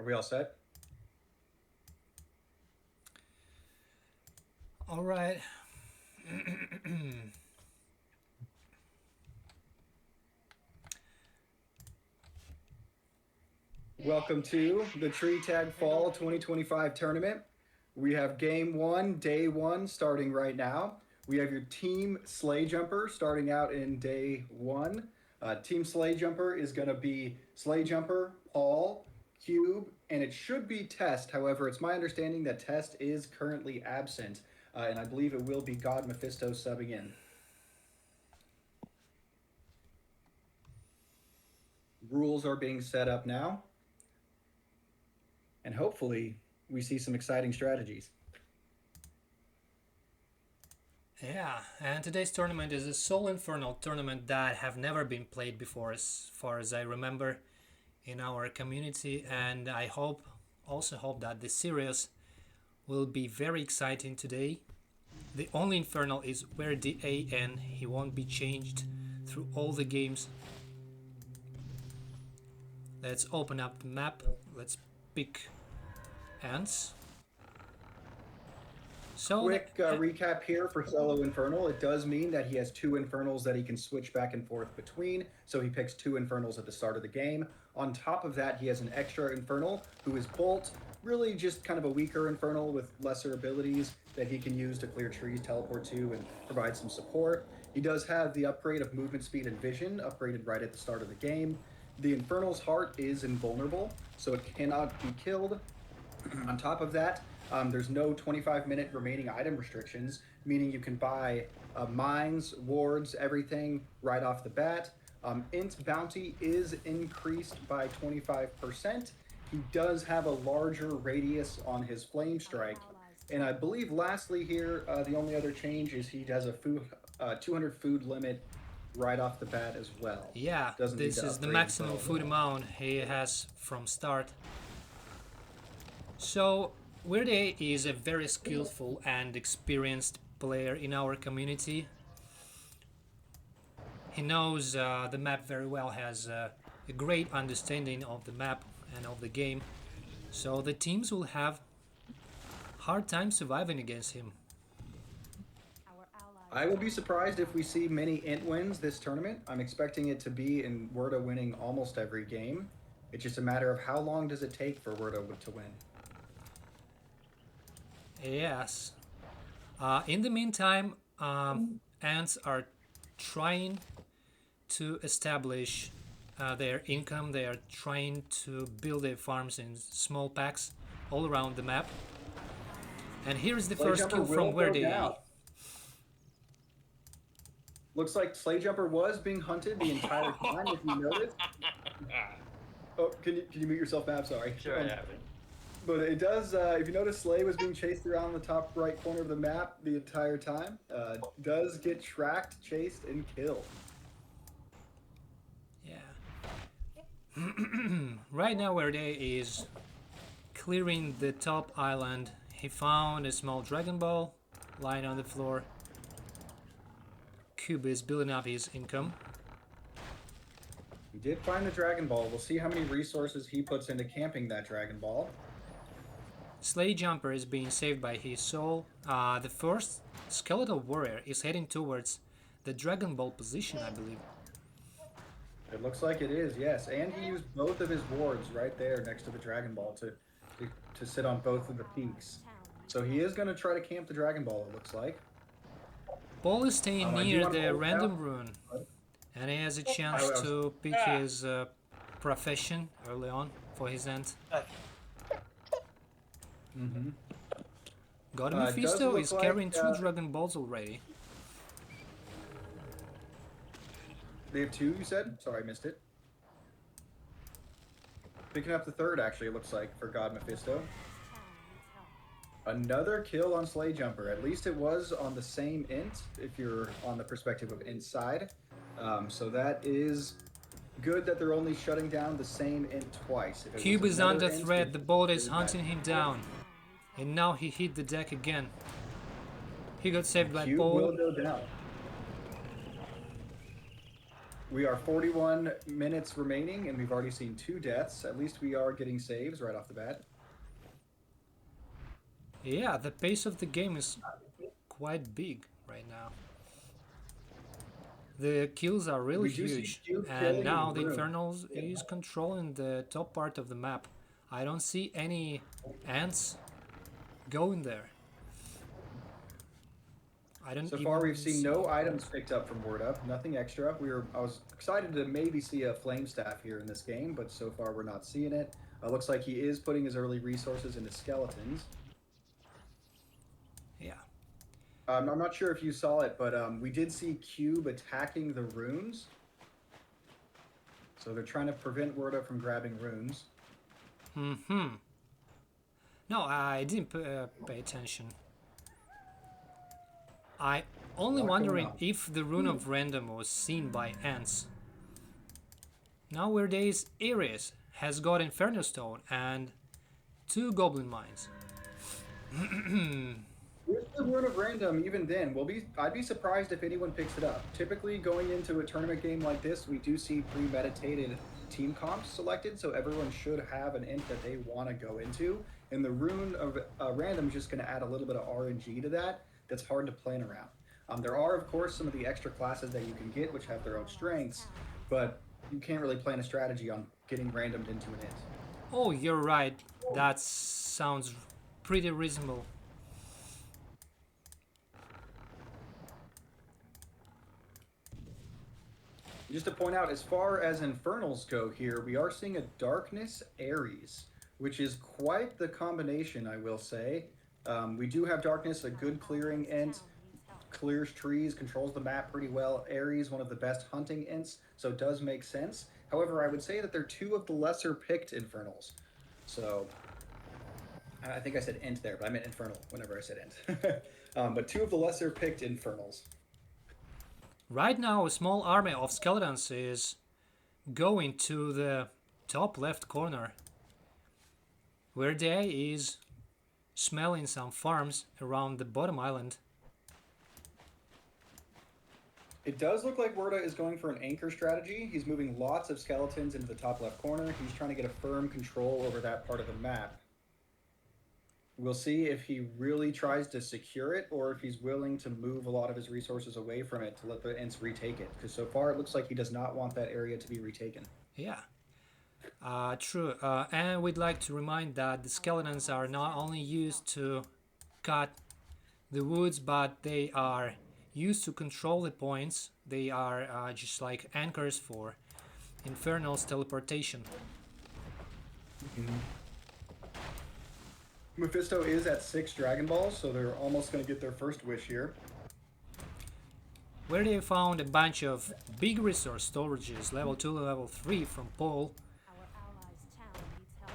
Are we all set? All right. Welcome to the Tree Tag Fall 2025 tournament. We have game one, day one, starting right now. We have your team SlayJumper starting out in day one. Team SlayJumper is going to be SlayJumper, Paul, Cube, and it should be Test. However, it's my understanding that Test is currently absent, and I believe it will be God Mephisto subbing in. Rules are being set up now, and hopefully we see some exciting strategies. Yeah, and today's tournament is a Soul Infernal tournament that have never been played before, as far as I remember, in our community. And I also hope that the series will be very exciting today. The only Infernal is Wrda, and he won't be changed through all the games. Let's open up the map. Let's pick ants. So Quick recap here for solo Infernal. It does mean that he has two Infernals that he can switch back and forth between. So he picks two Infernals at the start of the game. On top of that, he has an extra Infernal who is Bolt, really just kind of a weaker Infernal with lesser abilities that he can use to clear trees, teleport to, and provide some support. He does have the upgrade of movement speed and vision, upgraded right at the start of the game. The Infernal's heart is invulnerable, so it cannot be killed. On top of that, there's no 25-minute remaining item restrictions, meaning you can buy mines, wards, everything right off the bat. Int bounty is increased by 25%. He does have a larger radius on his flame strike. And I believe lastly here, the only other change is he has a 200 food limit right off the bat as well. yeah, this is the maximum food amount he has from start. So Wrda is a very skillful and experienced player in our community. He knows the map very well, has a great understanding of the map and of the game. So the teams will have hard time surviving against him. I will be surprised if we see many int wins this tournament. I'm expecting it to be in Wrda winning almost every game. It's just a matter of how long does it take for Wrda to win. Yes. In the meantime, ants are trying to establish their income. They are trying to build their farms in small packs all around the map. And here is the first kill from Wrda. Looks like SlayJumper was being hunted the entire time, if you noticed. Oh, can you mute yourself, Matt? Sorry. Sure, I have it. But it does, if you notice, Slay was being chased around the top right corner of the map the entire time. Does get tracked, chased, and killed. Yeah. Right now Wrda is clearing the top island. He found a small Dragon Ball lying on the floor. Cube is building up his income. He did find the Dragon Ball. We'll see how many resources he puts into camping that Dragon Ball. SlayJumper is being saved by his soul. The first skeletal warrior is heading towards the Dragon Ball position, I believe. It looks like it is, yes. And he used both of his wards right there next to the Dragon Ball to sit on both of the peaks. So he is going to try to camp the Dragon Ball, it looks like. Paul is staying near the random rune, and he has a chance to pick his profession early on for his end. God Mephisto is carrying two Dragon Balls already. They have two, you said? Sorry, I missed it. Picking up the third, actually, it looks like, for God Mephisto. Another kill on SlayJumper. At least it was on the same int, if you're on the perspective of inside. So that is good that they're only shutting down the same int twice. Cube is under threat. The bolt is hunting him down. And now he hit the deck again. He got saved by Cube Paul. will go down. We are 41 minutes remaining, and we've already seen 2 deaths. At least we are getting saves right off the bat. Yeah, the pace of the game is quite big right now. The kills are really We do see huge, Q and killing now the room. Infernals is controlling the top part of the map. I don't see any ants going there. I don't So far, we've even seen see. no items picked up from Wrda, nothing extra. I was excited to maybe see a flame staff here in this game, but so far we're not seeing it. Looks like he is putting his early resources into skeletons. Yeah. I'm not sure if you saw it, but we did see Cube attacking the runes. So they're trying to prevent Wrda from grabbing runes. Hmm. No, I didn't pay attention. I only wondering if the rune of random was seen by ants. Now Wrda's Ares has got Inferno Stone and 2 Goblin Mines. With the rune of random, even then, I'd be surprised if anyone picks it up. Typically, going into a tournament game like this, we do see premeditated team comps selected, so everyone should have an int that they want to go into. And the rune of random is just going to add a little bit of RNG to that. That's hard to plan around. There are, of course, some of the extra classes that you can get, which have their own strengths, but you can't really plan a strategy on getting randomed into an int. Oh, you're right. That sounds pretty reasonable. Just to point out, as far as Infernals go here, we are seeing a Darkness Ares, which is quite the combination, I will say. We do have Darkness, a good clearing int, clears trees, controls the map pretty well. Ares, one of the best hunting ints, so it does make sense. However, I would say that they're 2 of the lesser picked Infernals. So, I think I said int there, but I meant Infernal whenever I said int. But 2 of the lesser picked Infernals. Right now, a small army of skeletons is going to the top left corner, where they is smelling some farms around the bottom island. It does look like Wrda is going for an anchor strategy. He's moving lots of skeletons into the top left corner. He's trying to get a firm control over that part of the map. We'll see if he really tries to secure it or if he's willing to move a lot of his resources away from it to let the Ents retake it. Because so far it looks like he does not want that area to be retaken. Yeah, true. And we'd like to remind that the skeletons are not only used to cut the woods, but they are used to control the points. They are just like anchors for Infernal's teleportation. Mm-hmm. Mephisto is at 6 Dragon Balls, so they're almost going to get their first wish here. Where they found a bunch of big resource storages, level 2, level 3 from Paul.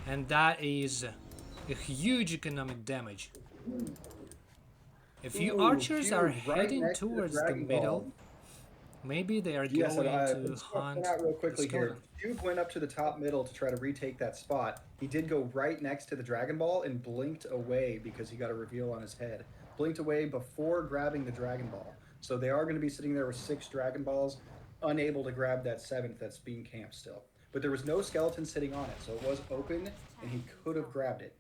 And that is a huge economic damage. A few archers are heading towards the middle. Maybe they are going to hunt out real quickly the here. Cube went up to the top middle to try to retake that spot. He did go right next to the Dragon Ball and blinked away because he got a reveal on his head. Blinked away before grabbing the Dragon Ball. So they are going to be sitting there with 6 Dragon Balls, unable to grab that 7th that's being camped still. But there was no skeleton sitting on it, so it was open and he could have grabbed it.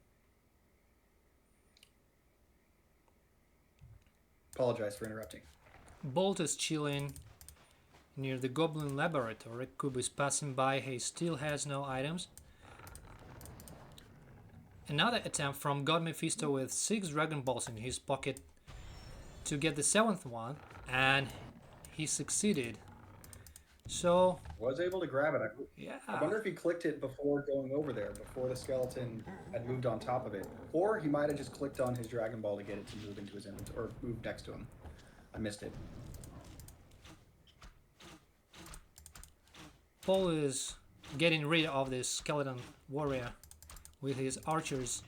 Apologize for interrupting. Bolt is chilling near the Goblin Laboratory. Cube is passing by. He still has no items. Another attempt from God Mephisto with 6 Dragon Balls in his pocket to get the 7th one, and he succeeded. So was able to grab it. Yeah. I wonder if he clicked it before going over there, before the skeleton had moved on top of it, or he might have just clicked on his Dragon Ball to get it to move into his inventory or move next to him. I missed it. Paul is getting rid of this skeleton warrior with his archers.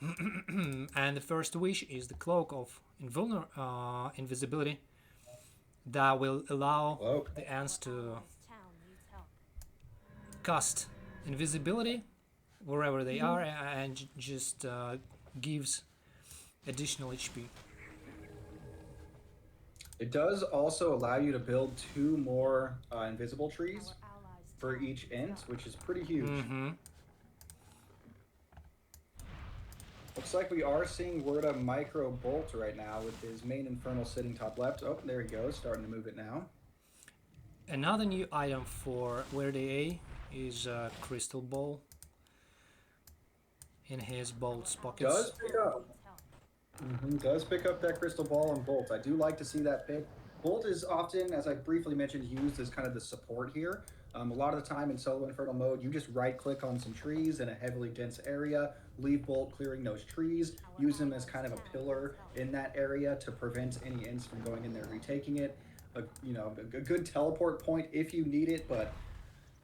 And the first wish is the cloak of invisibility that will allow the ants to cast invisibility wherever they are and just gives additional HP. It does also allow you to build two more invisible trees Our allies' for town each needs int, help. which is pretty huge. Mm-hmm. Looks like we are seeing Wrda micro bolt right now with his main Infernal sitting top left. Oh, there he goes, starting to move it now. Another new item for Wrda A is a crystal ball in his Our bolt's allies' pockets. Does pick town up. needs help. Does pick up that crystal ball on Bolt. I do like to see that pick. Bolt is often, as I briefly mentioned, used as kind of the support here. A lot of the time in solo Infernal mode, you just right click on some trees in a heavily dense area, leave Bolt clearing those trees, Our use him as allies' kind of a town needs pillar help. in that area to prevent any ints from going in there retaking it. A good teleport point if you need it, but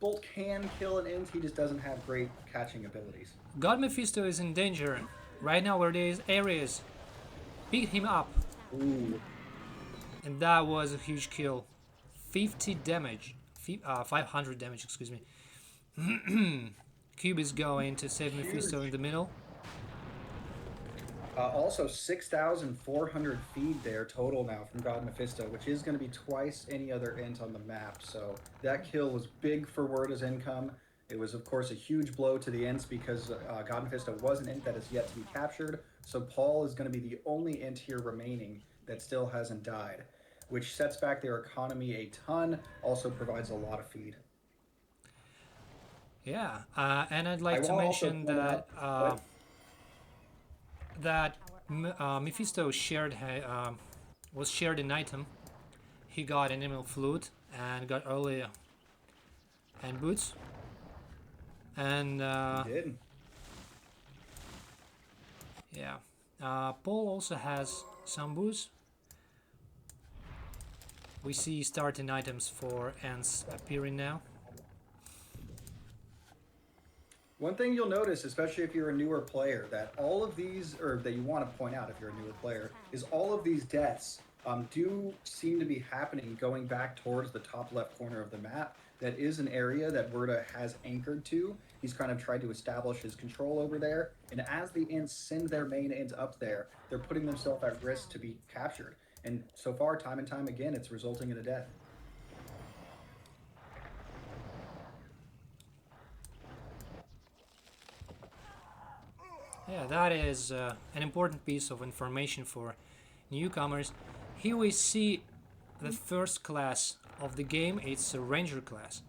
Bolt can kill an int. He just doesn't have great catching abilities. God Mephisto is in danger. Right now where there is Ares. Beat him up. Ooh, And that was a huge kill. 50 damage. 500 damage, excuse me. Cube is going to save Mephisto in huge. the middle. Also, 6,400 feed there total now from God Mephisto, which is going to be twice any other int on the map. So that kill was big for Wrda's income. It was, of course, a huge blow to the ints because God Mephisto was an int that is yet to be captured. So Paul is going to be the only int here remaining that still hasn't died, which sets back their economy a ton, also provides a lot of feed. Yeah, and I'd I like to want to also mention point that out that that Our allies' town Mephisto shared was shared an item. He got an emerald flute and got early hand boots, and he did. yeah, Paul also has some boots. We see starting items for ants appearing now. One thing you'll notice, especially if you're a newer player, that all of these, or that you want to point out if you're a newer player, is all of these deaths do seem to be happening going back towards the top left corner of the map. That is an area that Wrda has anchored to. He's kind of tried to establish his control over there. And as the ints send their main int up there, they're putting Our themselves allies' at risk town to be needs help. captured. And so far, time and time again, it's resulting in a death. Yeah, that is an important piece of information for newcomers. Here we see the first class of the game. It's a ranger class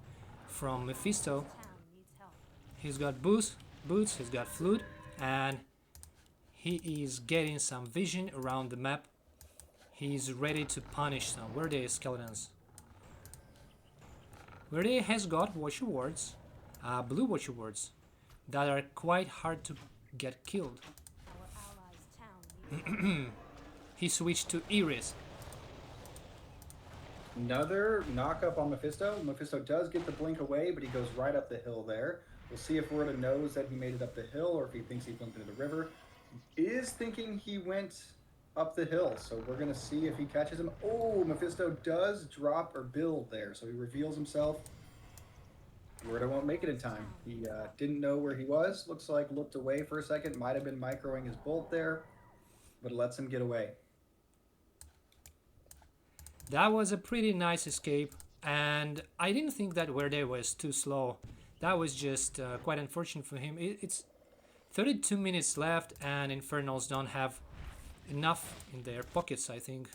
from Our Mephisto. allies' town needs help. He's got boots, he's got flute, and he is getting some vision around the map. He's ready to punish some Wrda skeletons. Wrda has got watcher words, blue watcher words, that are quite hard to get killed. Our allies' town needs help. He switched to Iris. Another knock up on Mephisto. Mephisto does get the blink away, but he goes right up the hill there. We'll see if Wrda knows that he made it up the hill or if he thinks he blinked into the river. He is thinking he went up the hill, so we're going to see if he catches him. Oh, Mephisto does drop or build there, so he reveals himself. Wrda won't make it in Allies' time. town He needs help. didn't know where he was. Looks like looked away for a second. Might have been microing his bolt there, but lets him get away. That was a pretty nice escape, and I didn't think that Wrda was too slow. That was just quite unfortunate for him. It's 32 minutes left, and Infernals don't have enough in their pockets, I think,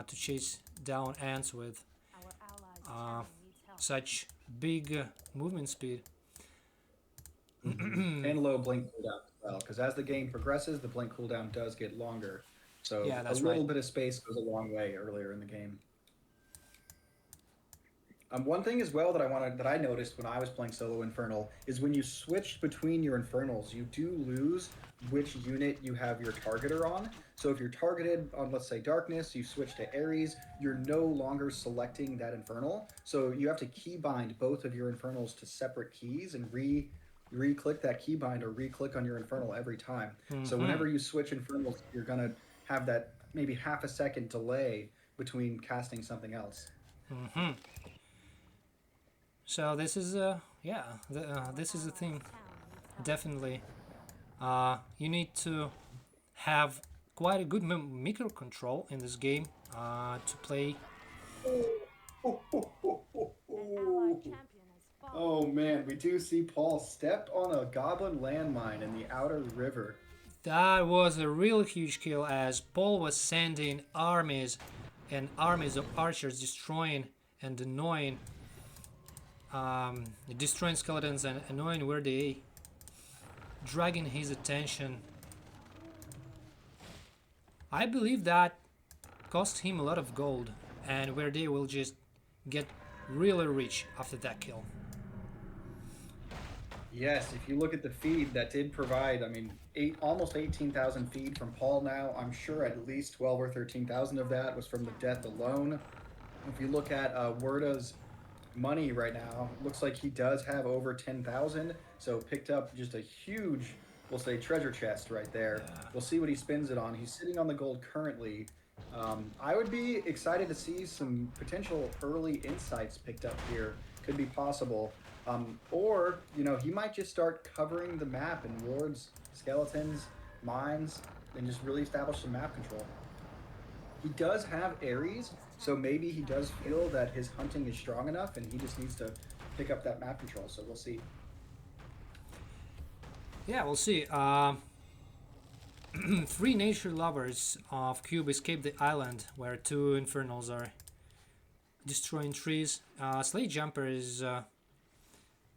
to chase down ants with Our allies' uh, town needs help. such big movement speed. And low blink cooldown as well, because as the game progresses, the blink cooldown does get longer. So Yeah, a that's right. little bit of space goes a long way earlier in the game. One thing as well that I noticed when I was playing solo Infernal is when you switch between your Infernals, you do lose which unit you have your targeter on. So if you're targeted on, let's say, Darkness, you switch to Ares, you're no longer selecting that Infernal. So you have to keybind both of your Infernals to separate keys and re-click that keybind or re-click on your Infernal every time. So Mm-hmm. whenever you switch Infernals, you're gonna have that maybe half a second delay between casting something else. Mm-hmm. So this is yeah, Our this is the allies' thing. town needs help. Definitely, you need to have quite a good micro control in this game to play. Oh, oh, oh, oh, An allied oh. champion has fallen. Oh man, we do see Paul stepped on a goblin landmine in the outer river. That was a real huge kill as Paul was sending armies and armies of archers destroying and annoying, destroying skeletons and annoying Wrda, dragging his attention. I believe that cost him a lot of gold, and Wrda will just get really rich after that kill. Yes, if you look at the feed, that did provide, I mean, almost 18,000 feed from Paul now. I'm sure at least 12 or 13,000 of that was from the death alone. If you look at Wrda's money right now, looks like he does have over 10,000, so picked up just a huge, we'll say, treasure chest right there. Yeah. We'll see what he spends it on. He's sitting on the gold currently. I would be excited to see some potential early insights picked up here. Could be possible. Or, you know, he might just start covering the map in wards, skeletons, mines, and just really establish some map control. He does have Ares, so maybe he does feel that his hunting is strong enough and he just needs to pick up that map control, so we'll see. Yeah, we'll see. 3 nature lovers of Cube escape the island where 2 Infernals are destroying trees. SlayJumper is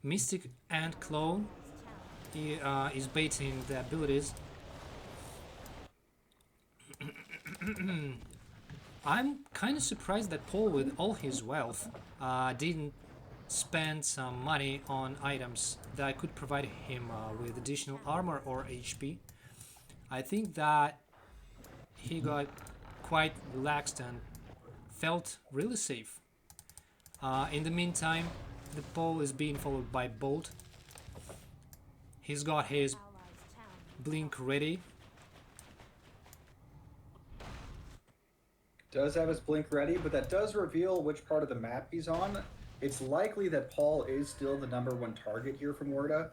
Mystic and Clone. He is baiting the abilities. I'm kind of surprised that Paul, with all his wealth, didn't spend some money on items that could provide him with additional armor or HP. I think that he got quite relaxed and felt really safe. In the meantime, the Paul is being followed by Bolt. He's got his Allies town. blink ready. Does have his blink ready, but that does reveal which part of the map he's on. It's likely that Paul is still the #1 target here from Wrda.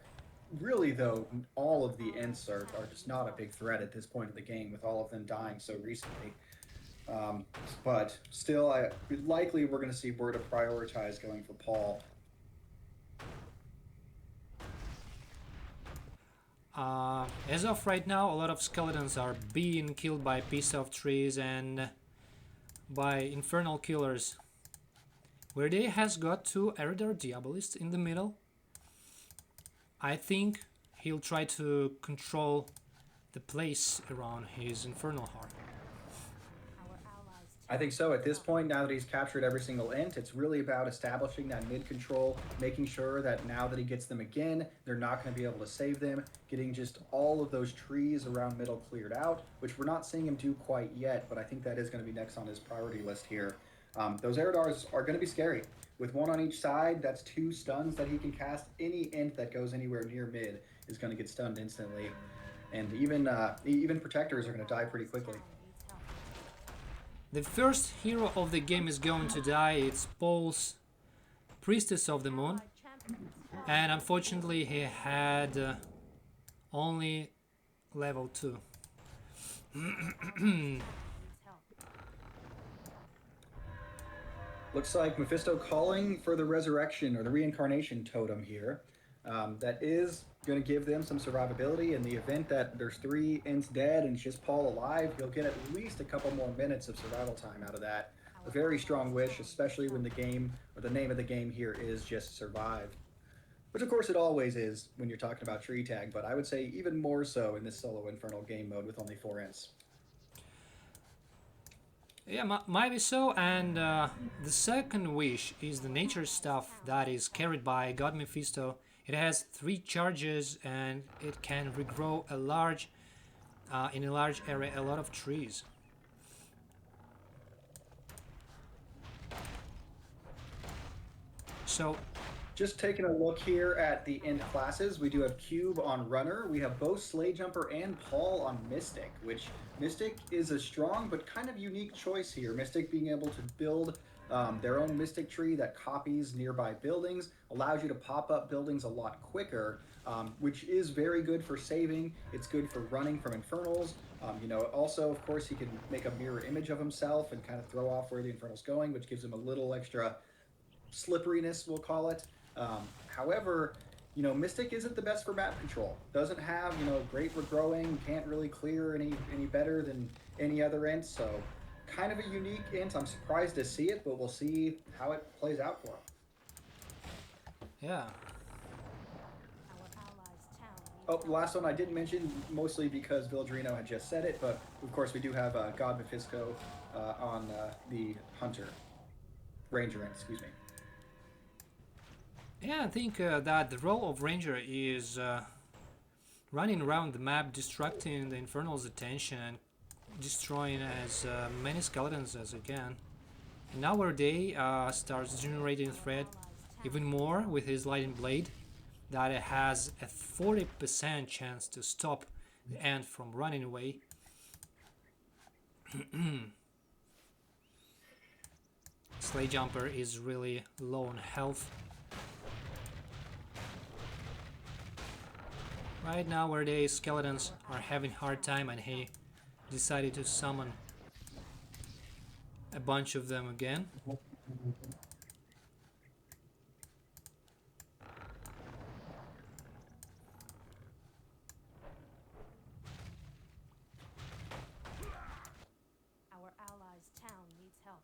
Really, though, all of the Ents are just not a big threat at this point in the game, with all of them dying so recently. But still, likely we're going to see Wrda prioritize going for Paul. As of right now, a lot of skeletons are being killed by piece of trees and by infernal killers. Wrda has got 2 Wrda Diabolists in the middle. I think he'll try to control the place around his infernal heart. Our allies I think so. At this point, now that he's captured every single Ent, it's really about establishing that mid control, making sure that now that he gets them again, they're not going to be able to save them, getting just all of those trees around middle cleared out, which we're not seeing him do quite yet, but I think that is going to be next on his priority list here. Those Eridars are going to be scary. With 1 on each side, that's 2 stuns that he can cast. Any Ent that goes anywhere near mid is going to get stunned instantly. And even Protectors are going to die pretty quickly. needs help. The first hero of the game is going to die. It's Paul's Priestess of the Moon. Allied champion has fallen. And unfortunately he had only level 2. Needs help. Looks like Mephisto calling for the resurrection or the reincarnation totem here. That is going to give them some survivability in the event that there's 3 Ents dead and it's just Paul alive. He'll get at least a couple more minutes of survival time out of that. A very strong wish, especially when the game, or the name of the game here is just survive. Which of course it always is when you're talking about tree tag, but I would say even more so in this solo Infernal game mode with only 4 Ents. Yeah, might be so. And the second wish is the nature stuff that is carried by God Mephisto. It has 3 charges and it can regrow a large, in a large area, a lot of trees. So Just taking a look here at the Ent classes, we do have Cube on Runner. We have both SlayJumper and Paul on Mystic, which Mystic is a strong but kind of unique choice here. Mystic being able to build Their own mystic tree that copies nearby buildings allows you to pop up buildings a lot quicker, which is very good for saving. It's good for running from infernals. Also, of course, he can make a mirror image of himself and kind of throw off where the infernal's going, which gives him a little extra slipperiness, we'll call it. However, Mystic isn't the best for map control. Doesn't have great regrowing. Can't really clear any better than any other int. So kind of a unique int. I'm surprised to see it, but we'll see how it plays out for him. Yeah. Our allies' town needs Oh, help. the last one I didn't mention, mostly because Vildrino had just said it, but of course we do have God Mephisto on the Hunter. Ranger int, excuse me. Yeah, I think that the role of Ranger is running around the map, distracting the Infernal's attention and destroying as many skeletons as you can. And now Wrda starts generating threat even more with his Lightning Blade, that it has a 40% chance to stop the ant from running away. SlayJumper is really low on health. Right now Wrda's skeletons are having a hard time, and he decided to summon a bunch of them again. Our allies' town needs help.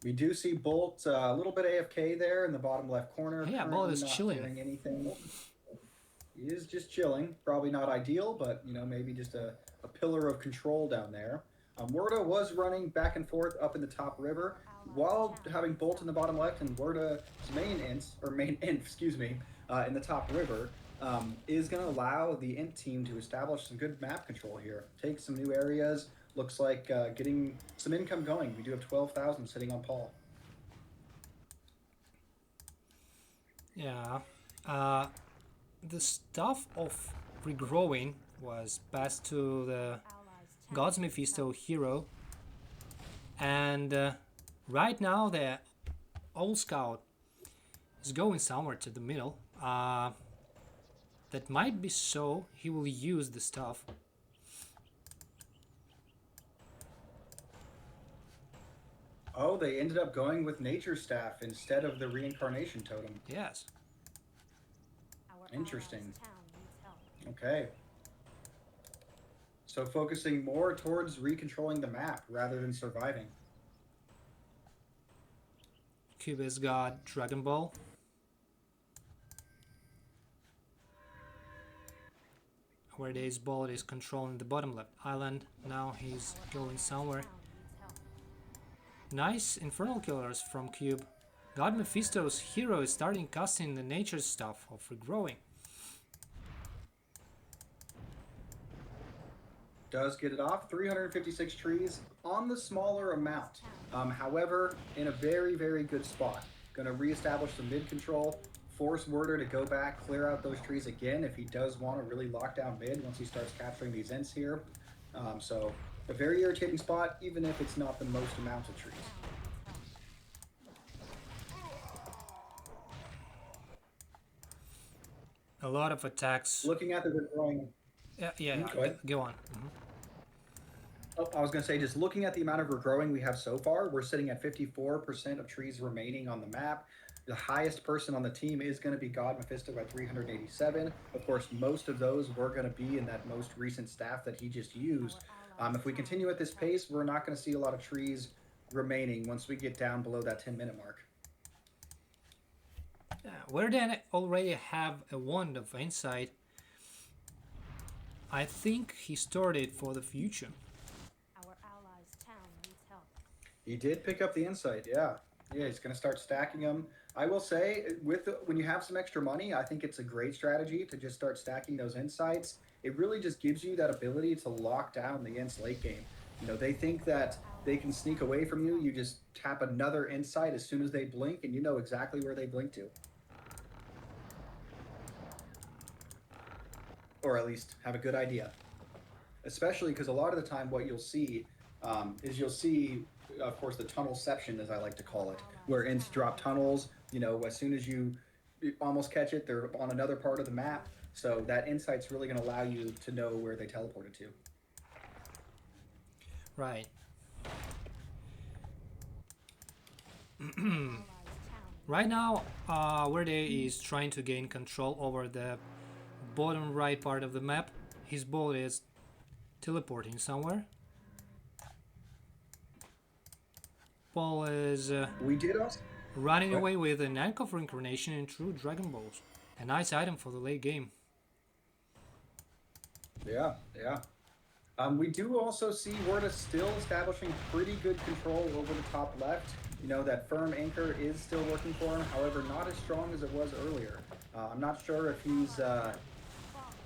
We do see Bolt a little bit AFK there in the bottom left corner. Yeah, Bolt is not chilling. Doing anything. He is just chilling. Probably not ideal, but maybe just a pillar of control down there. Wrda was running back and forth up in the top river while having Bolt in the bottom left, and Wrda's main int, excuse me, in the top river is going to allow the int team to establish some good map control here. Take some new areas. Looks like getting some income going. We do have 12,000 sitting on Paul. Yeah. The stuff of regrowing was passed to the Allies' town God's needs Mephisto help. hero, and right now the old scout is going somewhere to the middle. That might be so. He will use the stuff. Oh, they ended up going with Nature Staff instead of the Reincarnation Totem. Yes. Our Interesting. allies' town needs help. Okay. So focusing more towards recontrolling the map rather than surviving. Cube has got Dragon Ball. Wrda's Ball is controlling the bottom left island. Now he's going somewhere. Town needs help. Nice Infernal killers from Cube. God Mephisto's hero is starting casting the nature stuff of regrowing. Does get it off. 356 trees on the smaller amount. However, in a very, very good spot. Going to reestablish some mid control. Force Wrda to go back, clear out those trees again if he does want to really lock down mid once he starts capturing these ints here. So a very irritating spot, even if it's not the most amount of trees. A lot of attacks. Looking at the regrowing. Yeah, Go ahead. go on. Oh, I was going to say, just looking at the amount of regrowing we have so far, we're sitting at 54% of trees remaining on the map. The highest person on the team is going to be God Mephisto at 387. Of course, most of those were going to be in that most recent staff that he just used. If we continue at this pace, we're not going to see a lot of trees remaining once we get down below that 10-minute mark. Wrda already have a wand of insight. I think he stored it for the future. Our allies' town needs help. He did pick up the insight, yeah. Yeah, he's going to start stacking them. I will say, when you have some extra money, I think it's a great strategy to just start stacking those insights. It really just gives you that ability to lock down the ints late game. They think that they can sneak away from you. You just tap another insight as soon as they blink, and you know exactly where they blink to. Or at least have a good idea. Especially because a lot of the time what you'll see is of course, the tunnelception, as I like to call it, where ints drop tunnels. You know, as soon as you almost catch it, they're on another part of the map. So that insight's really going to allow you to know where they teleported to. Right. Allies town Right now, Wrda is trying to gain control over the bottom right part of the map. His ball is teleporting somewhere. Paul is We did also. running What? away with an Anchor for Incarnation and True Dragon Balls. A nice item for the late game. Yeah, yeah. We do also see Wrda still establishing pretty good control over the top left. You know, that firm anchor is still working for him, however, not as strong as it was earlier. I'm not sure if he's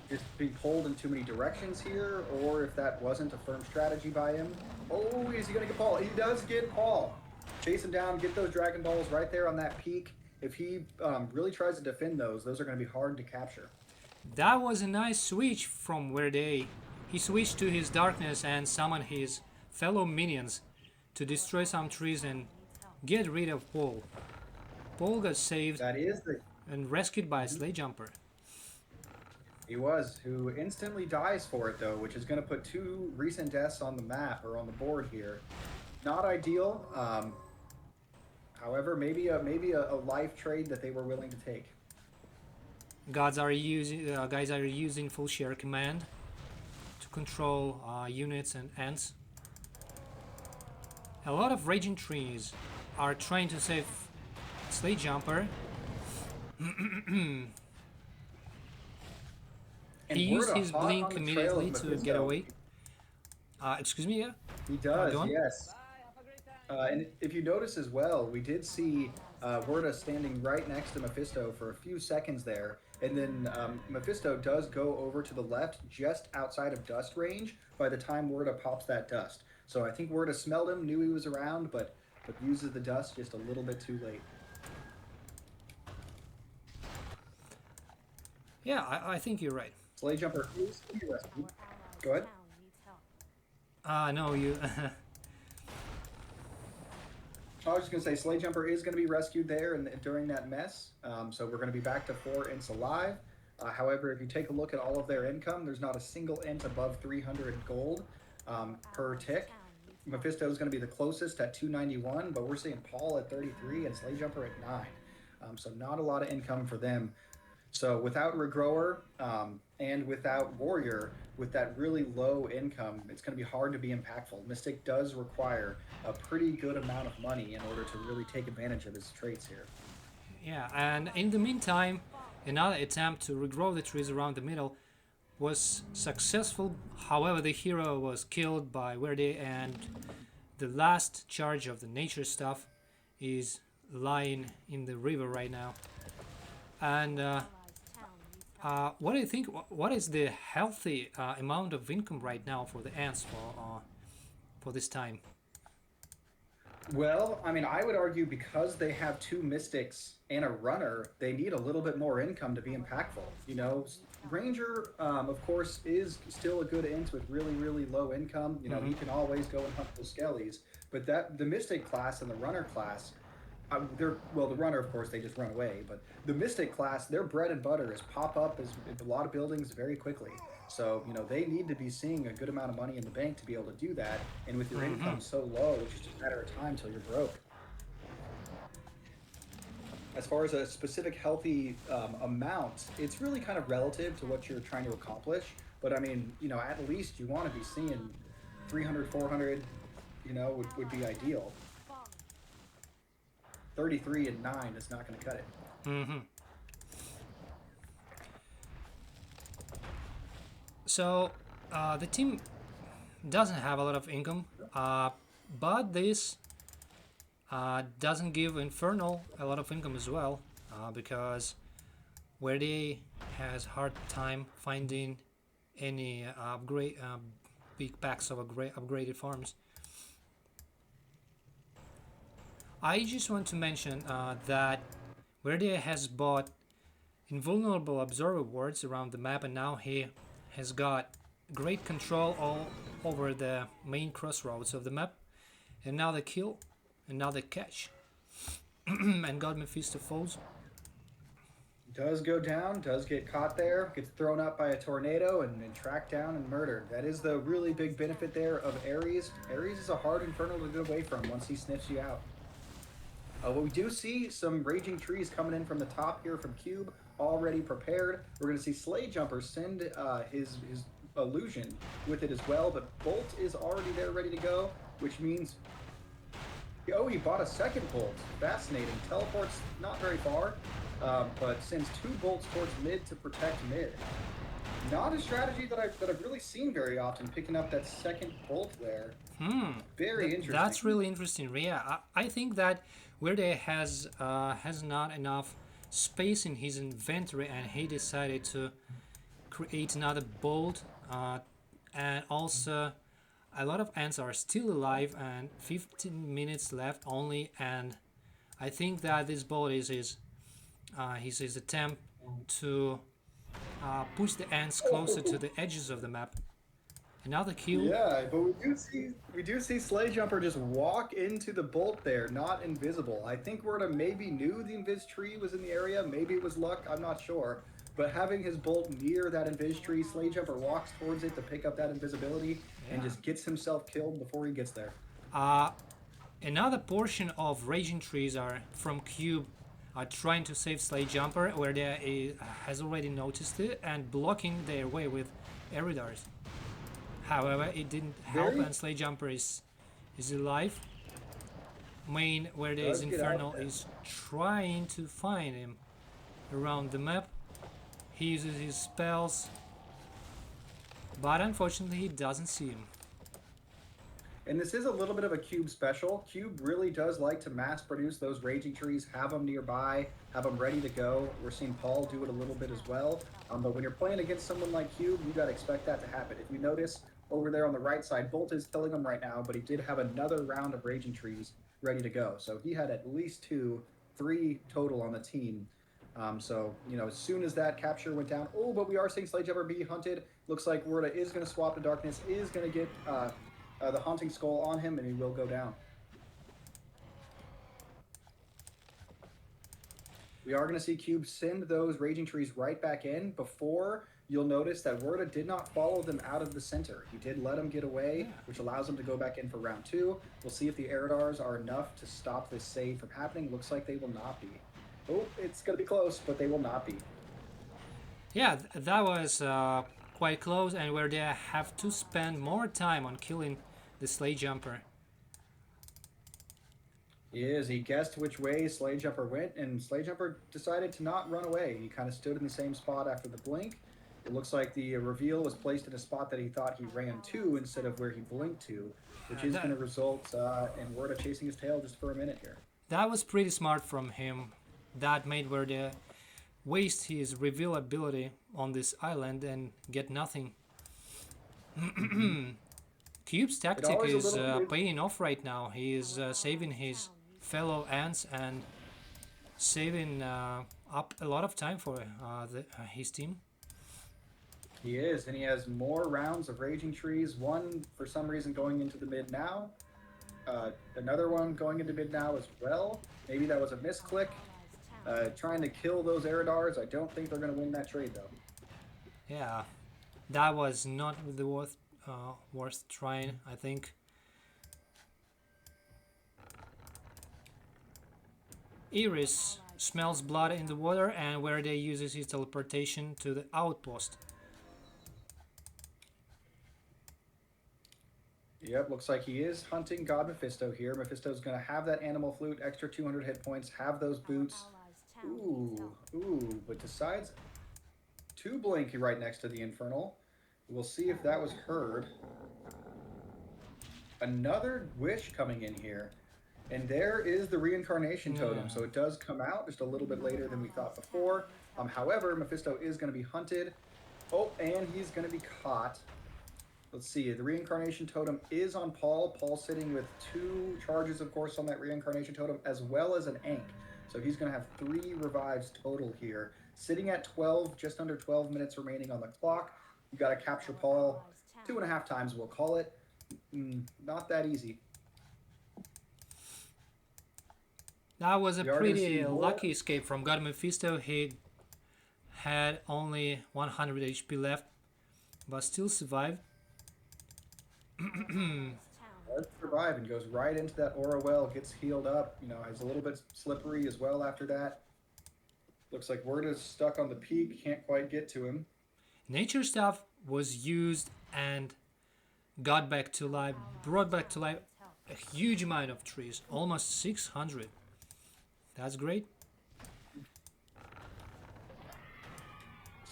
just being pulled in too many directions here, or if that wasn't a firm strategy by him. Oh, is he going to get Paul? He does get Paul. Chase him down, get those Dragon Balls right there on that peak. If he really tries to defend those are going to be hard to capture. That was a nice switch from Wrda. He switched to his darkness and summoned his fellow minions to destroy some trees and get rid of Paul. Paul got saved That is the and rescued by SlayJumper. He was, who instantly dies for it though, which is going to put 2 recent deaths on the map or on the board here. Not ideal. However, maybe a life trade that they were willing to take. Guys are using full share command to control units and ants. A lot of raging trees are trying to save SlayJumper. And He used Wrda his hot blink on the trail immediately of to Mephisto. get away. Excuse me, yeah? He does, go on. yes. And if you notice as well, we did see Wrda standing right next to Mephisto for a few seconds there, and then Mephisto does go over to the left just outside of dust range by the time Wrda pops that dust. So I think Wrda smelled him, knew he was around, but uses the dust just a little bit too late. Yeah, I think you're right. SlayJumper is to be rescued. Our allies Go ahead. town needs help. No, you... I was just going to say, SlayJumper is going to be rescued there and during that mess. So we're going to be back to 4 ints alive. However, if you take a look at all of their income, there's not a single int above 300 gold per tick. Mephisto is going to be the closest at 291, but we're seeing Paul at 33 and SlayJumper at 9. So not a lot of income for them. So without Regrower and without Warrior, with that really low income, it's going to be hard to be impactful. Mystic does require a pretty good amount of money in order to really take advantage of his traits here. Yeah, and in the meantime, another attempt to regrow the trees around the middle was successful. However, the hero was killed by Wrda, and the last charge of the nature stuff is lying in the river right now. And Allies town needs help. what do you think? What is the healthy amount of income right now for the ants for this time? Well, I mean, I would argue because they have 2 mystics and a runner, they need a little bit more income to be impactful. You know, Ranger, of course, is still a good int with really, really low income. You know, he can always go and hunt those skellies. But the mystic class and the runner class, the runner, of course, they just run away. But the mystic class, their bread and butter is pop up as a lot of buildings very quickly. So, you know, they need to be seeing a good amount of money in the bank to be able to do that. And with your income so low, it's just a matter of time till you're broke. As far as a specific healthy amount, it's really kind of relative to what you're trying to accomplish. But I mean, you know, at least you want to be seeing 300, 400, you know, would be ideal. 33 and 9 is not going to cut it. So the team doesn't have a lot of income, but this doesn't give Infernal a lot of income as well, because Wrda has hard time finding any big packs of upgraded farms. I just want to mention that Wrda has bought invulnerable observer wards around the map, and now he has got great control all over the main crossroads of the map. And now the kill. And now the catch. And God Mephisto falls. Does go down, does get caught there, gets thrown up by a tornado and tracked down and murdered. That is the really big benefit there of Ares. Ares is a hard Infernal to get away from once he sniffs you out. But we do see some Raging Trees coming in from the top here from Cube, already prepared. We're going to see SlayJumper send his illusion with it as well, but Bolt is already there ready to go, which means... Oh, he bought a second Bolt. Fascinating. Teleports not very far, but sends 2 bolts towards mid to protect mid. Not a strategy that I've really seen very often, picking up that second bolt there. Very interesting. That's really interesting. Yeah, I think that Wrda has not enough space in his inventory, and he decided to create another bolt. And also, a lot of ants are still alive, and 15 minutes left only. And I think that this bolt is his attempt to push the ants closer to the edges of the map. Another kill. Yeah, but we do see SlayJumper just walk into the bolt there, not invisible. I think Wrda maybe knew the invis tree was in the area. Maybe it was luck. I'm not sure. But having his bolt near that invis tree, SlayJumper walks towards it to pick up that invisibility and just gets himself killed before he gets there. Another portion of Raging Trees are from Cube trying to save SlayJumper, where they has already noticed it and blocking their way with Eridars. However, it didn't help, and SlayJumper is alive. Main, where there is Infernal, is trying to find him around the map. He uses his spells, but unfortunately he doesn't see him. And this is a little bit of a Cube special. Cube really does like to mass produce those Raging Trees, have them nearby, have them ready to go. We're seeing Paul do it a little bit as well. But when you're playing against someone like Cube, you got to expect that to happen. If you notice over there on the right side, Bolt is killing him right now, but he did have another round of Raging Trees ready to go. So he had at least 3 total on the team. So, you know, as soon as that capture went down, but we are seeing SlayJumper be hunted. Looks like Wrda is going to swap to Darkness, is going to get the Haunting Skull on him, and he will go down. We are going to see Cube send those Raging Trees right back in. Before, you'll notice that Wrda did not follow them out of the center. He did let them get away, which allows them to go back in for round 2. We'll see if the Eridars are enough to stop this save from happening. Looks like they will not be. Oh, it's going to be close, but they will not be. Yeah, that was quite close, and where they have to spend more time on killing the SlayJumper. He guessed which way SlayJumper went, and SlayJumper decided to not run away. He kind of stood in the same spot after the blink. It looks like the reveal was placed in a spot that he thought he ran to instead of where he blinked to, which is going to result in Wrda chasing his tail just for a minute here. That was pretty smart from him. That made Wrda waste his reveal ability on this island and get nothing. Cube's tactic is paying off right now. He is saving his fellow ants and saving up a lot of time for his team. He is, and he has more rounds of Raging Trees. One, for some reason, going into the mid now. Another one going into mid now as well. Maybe that was a misclick. Trying to kill those Eridars. I don't think they're going to win that trade, though. Yeah, that was not the worst trying, I think. Iris smells blood in the water, and Wrda uses his teleportation to the outpost. Yep, looks like he is hunting God Mephisto here. Mephisto's going to have that animal flute, extra 200 hit points, have those boots. But decides to blink right next to the Infernal. We'll see if that was heard. Another wish coming in here. And there is the reincarnation totem. So it does come out just a little bit later than we thought before. However, Mephisto is going to be hunted. Oh, and he's going to be caught. Let's see, the reincarnation totem is on Paul. Paul's sitting with 2 charges, of course, on that reincarnation totem, as well as an Ankh. So he's going to have 3 revives total here. Sitting at 12, just under 12 minutes remaining on the clock. You got to capture Paul 2.5 times, we'll call it. Not that easy. That was a We are going to see pretty more. lucky escape from God Mephisto. He had only 100 HP left, but still survived. Does survive and goes right into that aura well, gets healed up. You know, is a little bit slippery as well after that. Looks like Wrda's stuck on the peak, can't quite get to him. Nature stuff was used and got back to life, brought back to life a huge amount of trees, almost 600. That's great.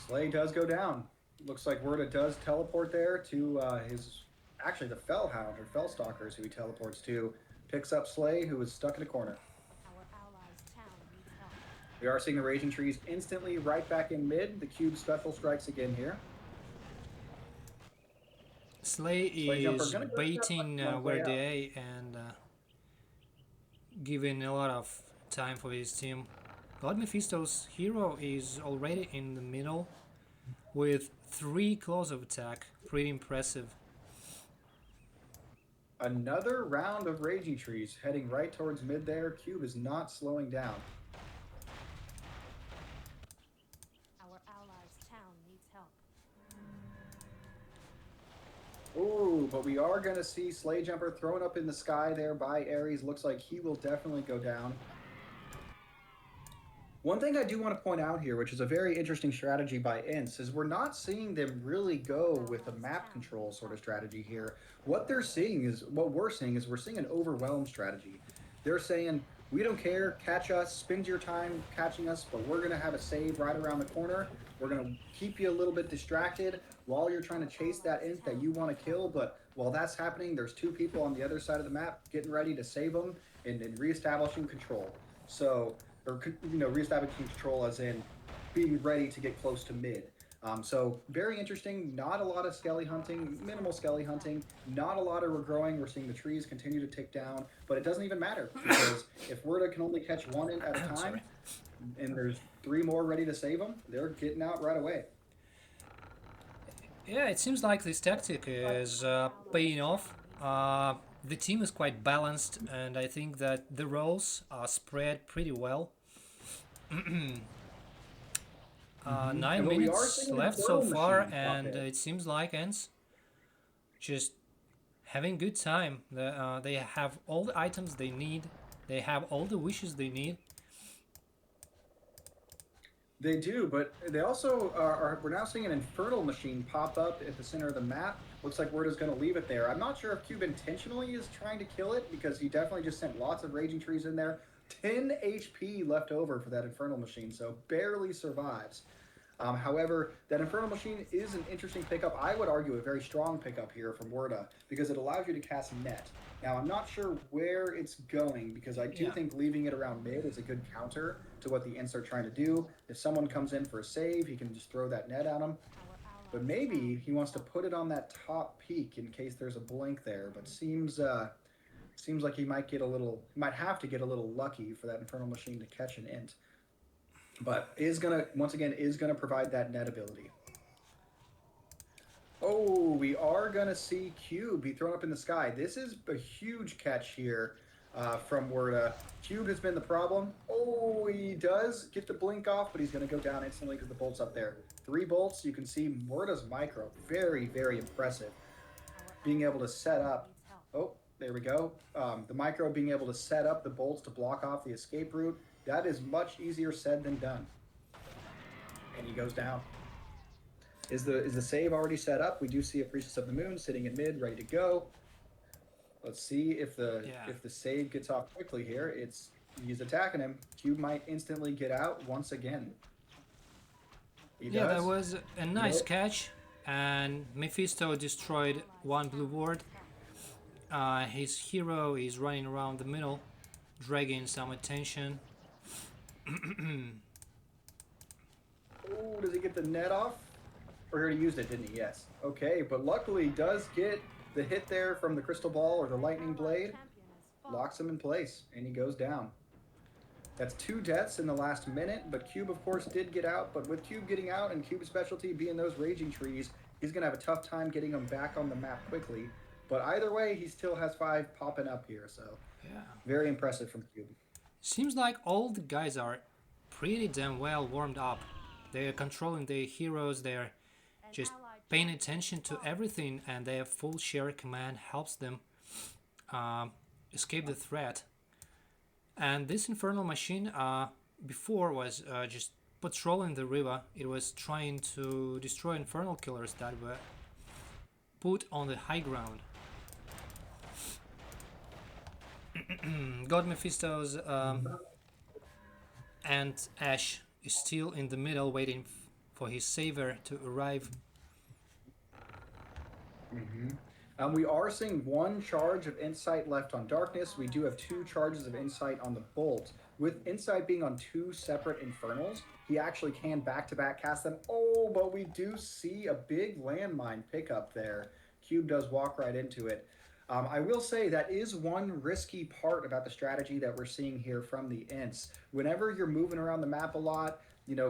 Slay does go down. Looks like Wrda does teleport there to his, actually the Fellhound or Fellstalkers who he teleports to, picks up Slay who is stuck in a corner. We are seeing the Raging Trees instantly right back in mid. The cube special strikes again here. Slay SlayJumper is gonna go baiting way out. Wrda and giving a lot of time for his team. God Mephisto's hero is already in the middle with 3 close-up attack. Pretty impressive. Another round of Raging Trees heading right towards mid there. Cube is not slowing down. Our allies' town needs help. Ooh, but we are going to see SlayJumper thrown up in the sky there by Ares. Looks like he will definitely go down. One thing I do want to point out here, which is a very interesting strategy by Ints, is we're not seeing them really go with a map control sort of strategy here. What we're seeing is we're seeing an overwhelm strategy. They're saying, we don't care, catch us, spend your time catching us, but we're going to have a save right around the corner. We're going to keep you a little bit distracted while you're trying to chase that Int that you want to kill, but while that's happening, there's 2 people on the other side of the map getting ready to save them and reestablishing control. So, or, you know, reestablishing control as in being ready to get close to mid. So very interesting. Not a lot of skelly hunting, minimal skelly hunting, not a lot of regrowing. We're seeing the trees continue to tick down, but it doesn't even matter because if Wrda can only catch 1 Int at a time, and there's 3 more ready to save them, they're getting out right away. Yeah, it seems like this tactic is paying off. The team is quite balanced, and I think that the roles are spread pretty well. 9 But we are minutes seeing left the so throw far, machine pop and in. it seems like Ents just having good time. They have all the items they need. They have all the wishes they need. They do, but they also we're now seeing an Infernal machine pop up at the center of the map. Looks like Wrda's going to leave it there. I'm not sure if Cube intentionally is trying to kill it because he definitely just sent lots of Raging Trees in there. 10 HP left over for that Infernal machine, so barely survives. However, that Infernal machine is an interesting pickup. I would argue a very strong pickup here from Wrda because it allows you to cast Net. Now, I'm not sure where it's going because I do think leaving it around mid is a good counter to what the Ints are trying to do. If someone comes in for a save, he can just throw that net at him. But maybe he wants to put it on that top peak in case there's a blink there. But seems like he might have to get a little lucky for that Infernal machine to catch an Int. But is gonna provide that net ability. Oh, we are gonna see Cube be thrown up in the sky. This is a huge catch here from Wrda. Cube has been the problem. Oh, he does get the blink off, but he's gonna go down instantly because the bolt's up there. 3 bolts. You can see Wrda's micro. Very, very impressive. Being able to set up. Oh, there we go. The micro being able to set up the bolts to block off the escape route. That is much easier said than done. And he goes down. Is the save already set up? We do see a Priestess of the Moon sitting in mid, ready to go. Let's see if the save gets off quickly here. He's attacking him. Cube might instantly get out once again. Yeah, that was a nice catch, and Mephisto destroyed 1 blue ward. His hero is running around the middle, dragging some attention. Oh, does he get the net off? Or he already used it, didn't he? Yes. Okay, but luckily does get the hit there from the crystal ball or the lightning blade. Locks him in place, and he goes down. That's 2 deaths in the last minute, but Cube, of course, did get out. But with Cube getting out and Cube's specialty being those Raging Trees, he's going to have a tough time getting them back on the map quickly. But either way, he still has 5 popping up here, so very impressive from Cube. Seems like all the guys are pretty damn well warmed up. They're controlling their heroes, they're An just allied paying champion attention to spawned. everything, and their full share command helps them um, escape the threat. And this infernal machine before was just patrolling the river. It was trying to destroy infernal killers that were put on the high ground. God Mephisto's and Ash is still in the middle waiting for his savior to arrive. Hmm. We are seeing one charge of insight left on darkness. We do have two charges of insight on the bolt. With insight being on two separate infernals, he actually can back to back cast them. Oh, but we do see a big landmine pickup there. Cube does walk right into it. I will say that is one risky part about the strategy that we're seeing here from the Ints. Whenever you're moving around the map a lot,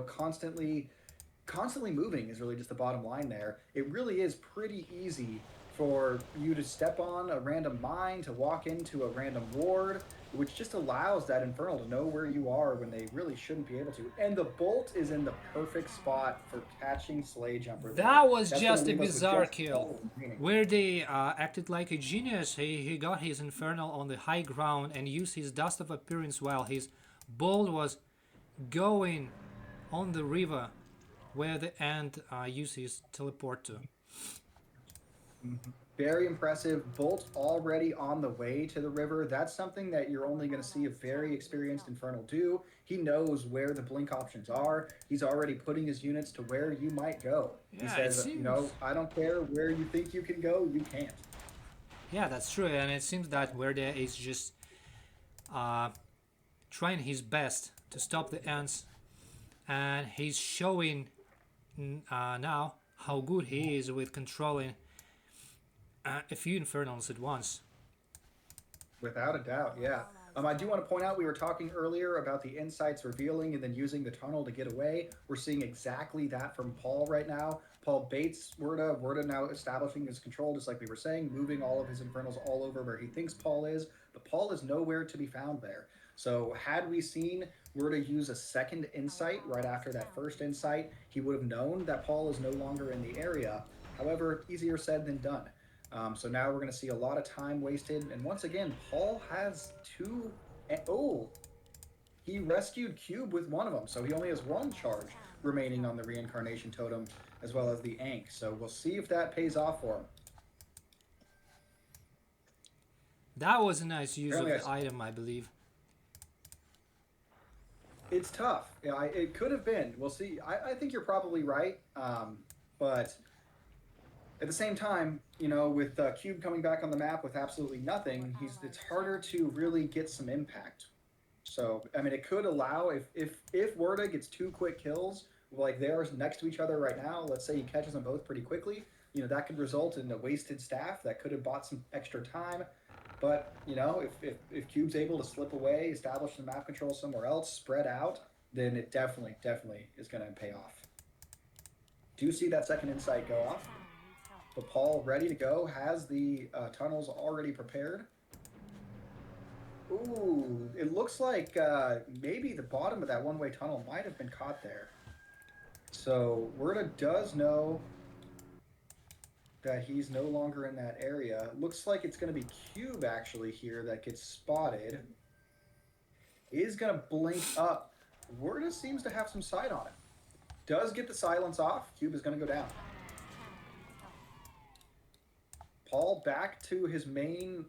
constantly moving is really just the bottom line there. It really is pretty easy for you to step on a random mine, to walk into a random ward, which just allows that Infernal to know where you are when they really shouldn't be able to. And the bolt is in the perfect spot for catching SlayJumper there. That was That's going to just a leave us with bizarre just kill. Paul remaining. Where they acted like a genius. He got his Infernal on the high ground and used his Dust of Appearance while his bolt was going on the river where the Ant used his teleport to. Very impressive. Bolt already on the way to the river. That's something that you're only going to see a very experienced Infernal do. He knows where the blink options are. He's already putting his units to where you might go. He Yeah, it says, seems. I don't care where you think you can go, you can't. Yeah, that's true, and it seems that Wrda is just uh, trying his best to stop the Ants, and he's showing now how good he is with controlling a few Infernals at once. Without a doubt, Our yeah. allies I do want to tower point is out we were under talking earlier about the insights revealing and then using the tunnel to get away. We're seeing exactly that from Paul right now. Paul baits Wrda. Wrda now establishing his control, just like we were saying, moving all of his Infernals all over where he thinks Paul is. But Paul is nowhere to be found there. So, had we seen Wrda use a second our insight right allies after that town first needs help. insight, he would have known that Paul is no longer in the area. However, easier said than done. So now we're going to see a lot of time wasted. And once again, Paul has two. Oh, he rescued Cube with one of them. So he only has one Our charge town needs remaining help. on the reincarnation totem as well as the Ankh. So we'll see if that pays off for him. That was a nice use Apparently, of the item, I believe. it's tough. Yeah, it could have been. We'll see. I think you're probably right. But at the same time, with Cube coming back on the map with absolutely Our nothing, it's allies harder town to needs help. really get some impact. So I mean, it could allow if Wrda gets two quick kills, like they're next to each other right now. Let's say he catches them both pretty quickly. That could result in a wasted staff that could have bought some extra time. But if Cube's able to slip away, establish the map control somewhere else, spread out, then it definitely is going to pay off. Do you see that second insight go Our off? town needs help. But Paul, ready to go, has the tunnels already prepared. Ooh, it looks like maybe the bottom of that one-way tunnel might have been caught there. So Wrda does know that he's no longer in that area. Looks like it's going to be Cube actually here that gets spotted. Is going to blink up. Wrda seems to have some sight on it. Does get the silence off. Cube is going to go down. Our allies town needs help. Paul back to his main,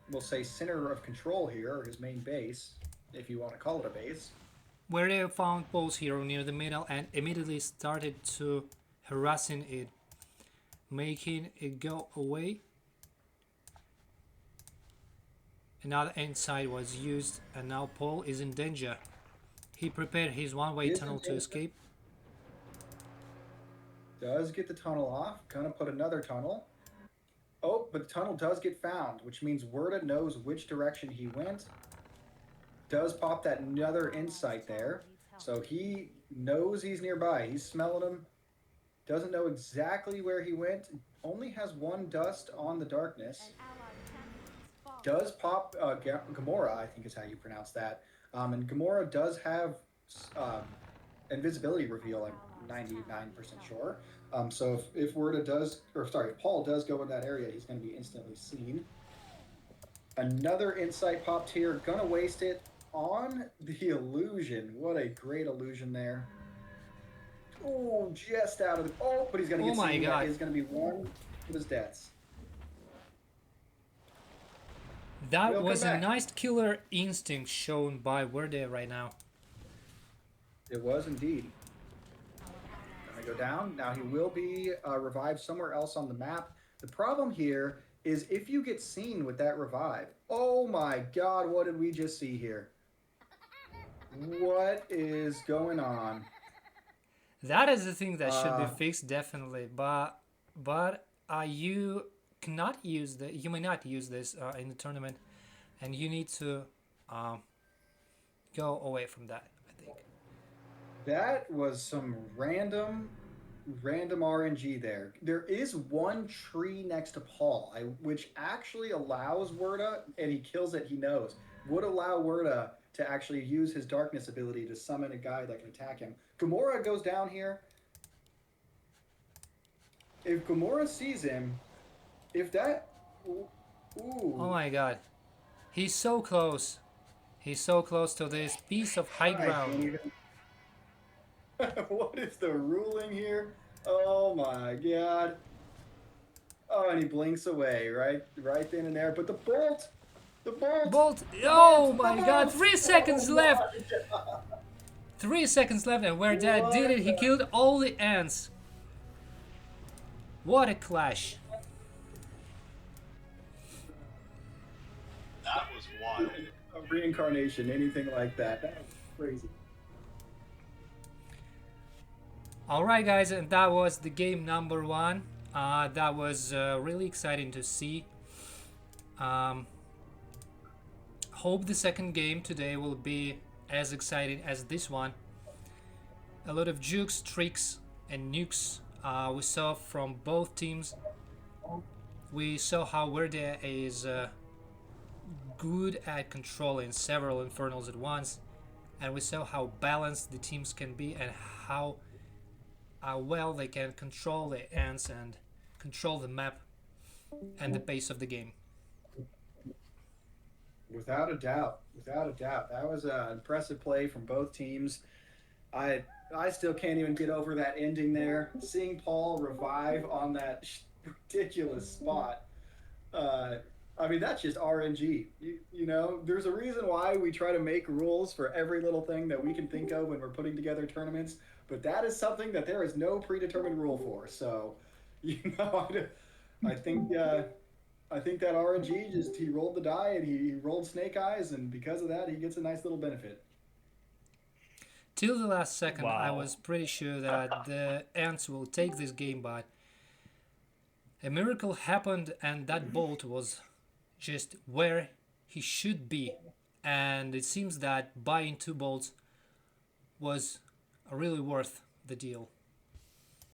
we'll say, center of control here, or his main base, if you want to call it a base. Wrda found Paul's hero near the middle and immediately started to harassing it, making it go away. Another insight was used, and now Paul is in danger. He prepared his one-way Is tunnel in to danger. escape. Does get the tunnel off. Gonna put another tunnel. Oh, but the tunnel does get found, which means Wrda knows which direction he went. Does pop that another Our allies insight town there. needs help. So he knows he's nearby. He's smelling him. Doesn't know exactly where he went. Only has one dust on the darkness. An allied champion spawned. Does pop Gamora, I think is how you pronounce that. And Gamora does have um, invisibility reveal. I'm 99% sure. So if Wrda does, or sorry, if Paul does go in that area, he's going to be instantly seen. Another insight popped here. Gonna waste it on the illusion. What a great illusion there. Oh, just out of the. Oh, but he's gonna Oh get my seen. That god. is gonna be one of his deaths. That We'll come was a back. nice killer instinct shown by Wrda right now. It was indeed. Gonna go down. Now he will be revived somewhere else on the map. The problem here is if you get seen with that revive. Oh my god, what did we just see here? What is going on? That is the thing that should be Uh, fixed definitely, but you cannot use the you may not use this in the tournament, and you need to um, go away from that. I think. that was some random RNG there. There is one tree next to Paul, which actually allows Wrda, and he kills it, he knows, would allow Wrda to actually use his darkness ability to summon a guy that can attack him. Gamora goes down here. If Gamora sees him, if that. Oh Ooh. my god, he's so close. He's so close to this piece of high I can't ground. even. What is the ruling here? Oh my god. Oh, and he blinks away, right then and there. But the bolt, Bolt! the Oh bolt, the my god, bolt. 3 seconds Oh left! my god. 3 seconds left, and where Dad did What it, he killed all the ants. What a clash. That was wild. A reincarnation, anything like that. That was crazy. Alright, guys, and that was the game number 1. That was really exciting to see. Hope the second game today will be as exciting as this one. A lot of jukes, tricks, and nukes we saw from both teams. We saw how Wrda is good at controlling several Infernals at once, and we saw how balanced the teams can be and how well they can control the ants and control the map and the pace of the game. Without a doubt, without a doubt, that was an impressive play from both teams. I I still can't even get over that ending there. Seeing Paul revive on that ridiculous spot. Uh, I mean, that's just RNG. You know, there's a reason why we try to make rules for every little thing that we can think of when we're putting together tournaments. But that is something that there is no predetermined rule for. So, you know, I think I think that RNG just he rolled the die and he rolled snake eyes, and because of that, he gets a nice little benefit. Till the last second, I Wow. was pretty sure that the ants will take this game, but a miracle happened, and that bolt was just where he should be. And it seems that buying 2 bolts was really worth the deal.